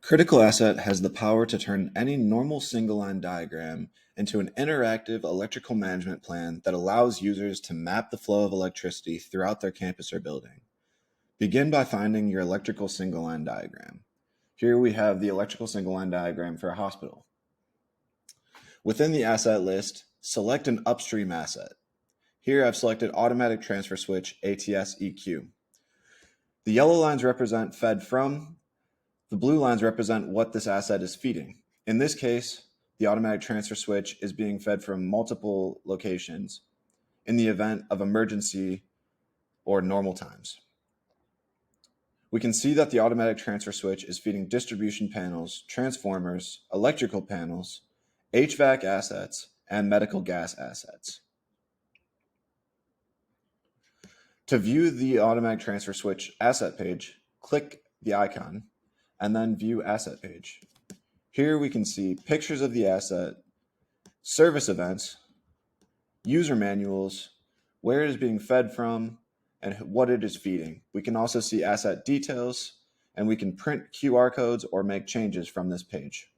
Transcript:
CriticalAsset has the power to turn any normal single-line diagram into an interactive electrical management plan that allows users to map the flow of electricity throughout their campus or building. Begin by finding your electrical single-line diagram. Here we have the electrical single-line diagram for a hospital. Within the asset list, select an upstream asset. Here I've selected Automatic Transfer Switch ATS EQ. The yellow lines represent fed from. The blue lines represent what this asset is feeding. In this case, the automatic transfer switch is being fed from multiple locations in the event of emergency or normal times. We can see that the automatic transfer switch is feeding distribution panels, transformers, electrical panels, HVAC assets, and medical gas assets. To view the automatic transfer switch asset page, click the icon and then view asset page. Here we can see pictures of the asset, service events, user manuals, where it is being fed from, and what it is feeding. We can also see asset details, and we can print QR codes or make changes from this page.